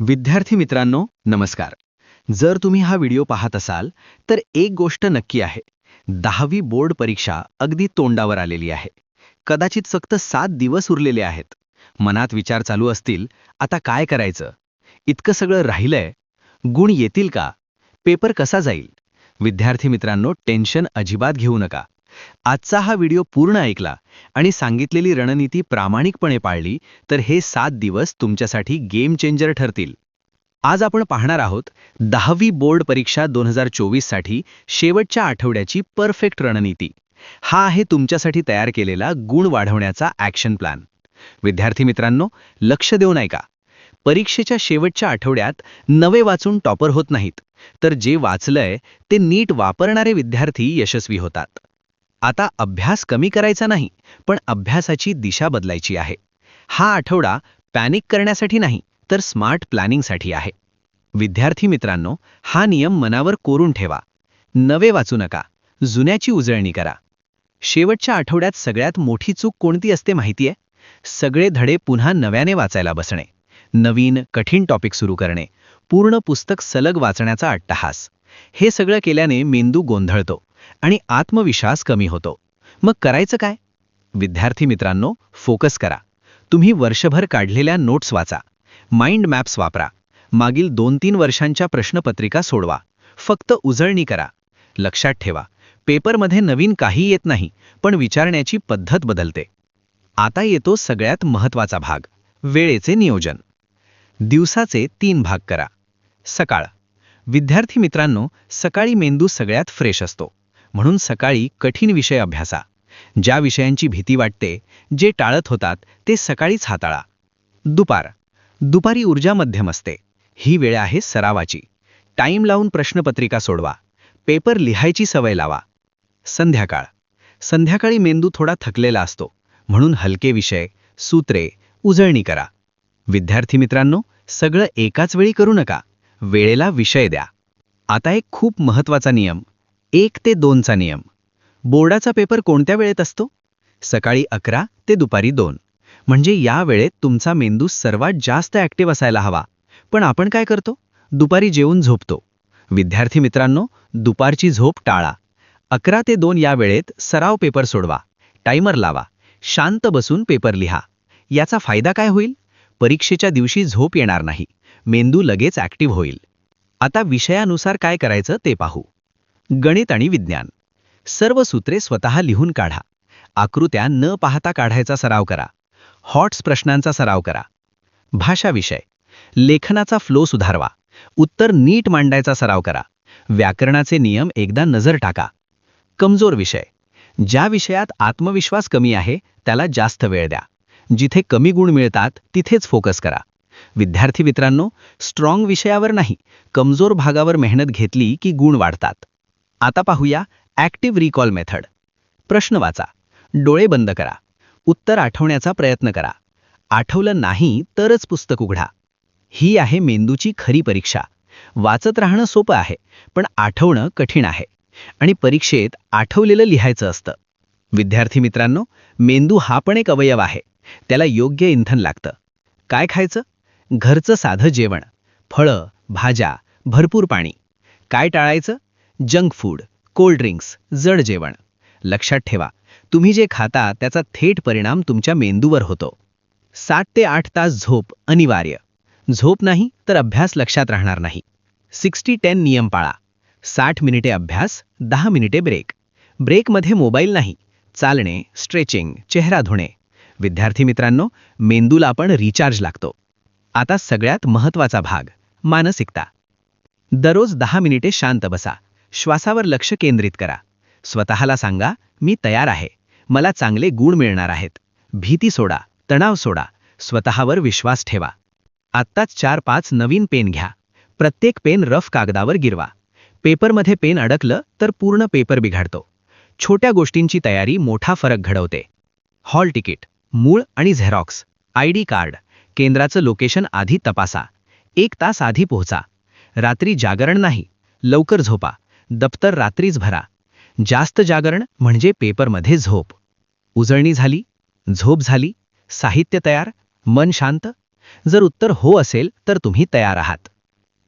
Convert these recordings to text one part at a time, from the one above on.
विद्यार्थी मित्रांनो नमस्कार. जर तुम्ही हा व्हिडिओ पाहत असाल तर एक गोष्ट नक्की आहे. 10वी बोर्ड परीक्षा अगदी तोंडावर आलेली आहे. कदाचित फक्त 7 दिवस उरलेले आहेत. मनात विचार चालू असतील, आता काय करायचं? इतकं सगळं राहिलंय. गुण येतील का? पेपर कसा जाईल? विद्यार्थी मित्रांनो, टेन्शन अजिबात घेऊ नका. आजचा हा व्हिडिओ पूर्ण ऐकला आणि सांगितलेली रणनीती प्रामाणिकपणे पाळली तर हे 7 दिवस तुमच्यासाठी गेम चेंजर ठरतील. आज आपण पाहणार आहोत 10वी बोर्ड परीक्षा 2024 साठी शेवटच्या आठवड्याची परफेक्ट रणनीती. हा आहे तुमच्यासाठी तयार केलेला गुण वाढवण्याचा ॲक्शन प्लॅन. विद्यार्थी मित्रांनो, लक्ष देऊन ऐका. परीक्षेच्या शेवटच्या आठवड्यात नवे वाचून टॉपर होत नाहीत, तर जे वाचलंय ते नीट वापरणारे विद्यार्थी यशस्वी होतात. आता अभ्यास कमी करायचा नाही, पण अभ्यासाची दिशा बदलायची आहे. हा आठवडा पॅनिक करण्यासाठी नाही, तर स्मार्ट प्लॅनिंगसाठी आहे. विद्यार्थी मित्रांनो, हा नियम मनावर कोरून ठेवा. नवे वाचू नका, जुन्याची उजळणी करा. शेवटच्या आठवड्यात सगळ्यात मोठी चूक कोणती असते माहितीये? सगळे धडे पुन्हा नव्याने वाचायला बसणे, नवीन कठीण टॉपिक सुरू करणे, पूर्ण पुस्तक सलग वाचण्याचा अट्टहास. हे सगळं केल्याने मेंदू गोंधळतो आणि आत्मविश्वास कमी होतो. मग करायचं काय? विद्यार्थी मित्रांनो, फोकस करा. तुम्ही वर्षभर काढलेल्या नोट्स वाचा, माइंड मॅप्स वापरा, मागील 2-3 वर्षांच्या प्रश्नपत्रिका सोडवा. फक्त उजळणी करा. लक्षात ठेवा, पेपरमध्ये नवीन काही येत नाही, पण विचारण्याची पद्धत बदलते. आता येतो सगळ्यात महत्त्वाचा भाग, वेळेचे नियोजन. दिवसाचे 3 भाग करा. सकाळ. विद्यार्थी मित्रांनो, सकाळी मेंदू सगळ्यात फ्रेश असतो, म्हणून सकाळी कठीण विषय अभ्यासा. ज्या विषयांची भीती वाटते, जे टाळत होतात, ते सकाळीच हाताळा. दुपार. दुपारी ऊर्जा मध्यम असते. ही वेळ आहे सरावाची. टाईम लावून प्रश्नपत्रिका सोडवा, पेपर लिहायची सवय लावा. संध्याकाळ. संध्याकाळी मेंदू थोडा थकलेला असतो, म्हणून हलके विषय, सूत्रे, उजळणी करा. विद्यार्थी मित्रांनो, सगळं एकाच वेळी करू नका. वेळेला विषय द्या. आता एक खूप महत्त्वाचा नियम, 1 ते 2 चा नियम. बोर्डाचा पेपर कोणत्या वेळेत असतो? सकाळी 11 ते दुपारी 2. म्हणजे या वेळेत तुमचा मेंदू सर्वात जास्त ॲक्टिव्ह असायला हवा. पण आपण काय करतो? दुपारी जेवून झोपतो. विद्यार्थी मित्रांनो, दुपारची झोप टाळा. 11 ते 2 या वेळेत सराव पेपर सोडवा, टायमर लावा, शांत बसून पेपर लिहा. याचा फायदा काय होईल? परीक्षेच्या दिवशी झोप येणार नाही, मेंदू लगेच ॲक्टिव्ह होईल. आता विषयानुसार काय करायचं ते पाहू. गणित आणि विज्ञान. सर्व सूत्रे स्वतः लिहून काढा. आकृत्या न पाहता काढायचा सराव करा. हॉट्स प्रश्नांचा सराव करा. भाषा विषय. लेखनाचा फ्लो सुधारवा. उत्तर नीट मांडायचा सराव करा. व्याकरणाचे नियम एकदा नजर टाका. कमजोर विषय. ज्या विषयात आत्मविश्वास कमी आहे, त्याला जास्त वेळ द्या. जिथे कमी गुण मिळतात, तिथेच फोकस करा. विद्यार्थी मित्रांनो, स्ट्रॉंग विषयावर नाही, कमजोर भागावर मेहनत घेतली की गुण वाढतात. आता पाहूया ॲक्टिव्ह रिकॉल मेथड. प्रश्न वाचा, डोळे बंद करा, उत्तर आठवण्याचा प्रयत्न करा. आठवलं नाही तरच पुस्तक उघडा. ही आहे मेंदूची खरी परीक्षा. वाचत राहणं सोपं आहे, पण आठवणं कठीण आहे. आणि परीक्षेत आठवलेलं लिहायचं असतं. विद्यार्थी मित्रांनो, मेंदू हा पण एक अवयव आहे. त्याला योग्य इंधन लागतं. काय खायचं? घरचं साधं जेवण, फळं, भाज्या, भरपूर पाणी. काय टाळायचं? जंक फूड, कोल्ड ड्रिंक्स, जड जेवण. लक्षात ठेवा, तुम्ही जे खाता त्याचा थेट परिणाम तुमच्या मेंदूवर होतो. 7 ते 8 तास झोप अनिवार्य. झोप नाही तर अभ्यास लक्षात राहणार नाही. 60-10 नियम पाळा. 60 मिनिटे अभ्यास, 10 मिनिटे ब्रेक. ब्रेकमध्ये मोबाईल नाही, चालणे, स्ट्रेचिंग, चेहरा धुणे. विद्यार्थी मित्रांनो, मेंदूला पण रिचार्ज लागतो. आता सगळ्यात महत्त्वाचा भाग, मानसिकता. दररोज 10 मिनिटे शांत बसा. श्वासावर लक्ष केंद्रित करा. स्वतःला सांगा, मी तयार आहे, मला चांगले गुण मिळणार आहेत. भीती सोडा, तणाव सोडा, स्वतःवर विश्वास ठेवा. आत्ताच 4-5 नवीन पेन घ्या. प्रत्येक पेन रफ कागदावर गिरवा. पेपरमध्ये पेन अडकलं तर पूर्ण पेपर बिघडतो. छोट्या गोष्टींची तयारी मोठा फरक घडवते. हॉल तिकीट, मूळ आणि झेरॉक्स, ID कार्ड, केंद्राचं लोकेशन आधी तपासा. 1 तास आधी पोहोचा. रात्री जागरण नाही, लवकर झोपा. दप्तर रात्रीच भरा. जास्त जागरण म्हणजे पेपरमध्ये झोप. उजळणी झाली, झोप झाली, साहित्य तयार, मन शांत. जर उत्तर हो असेल तर तुम्ही तयार आहात.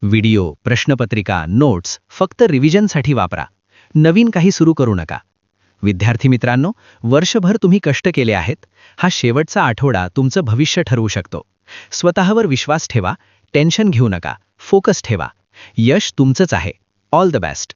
व्हिडिओ, प्रश्नपत्रिका, नोट्स फक्त रिव्हिजनसाठी वापरा. नवीन काही सुरू करू नका. विद्यार्थी मित्रांनो, वर्षभर तुम्ही कष्ट केले आहेत. हा शेवटचा आठवडा तुमचं भविष्य ठरवू शकतो. स्वतःवर विश्वास ठेवा, टेन्शन घेऊ नका, फोकस ठेवा. यश तुमचंच आहे. All the best.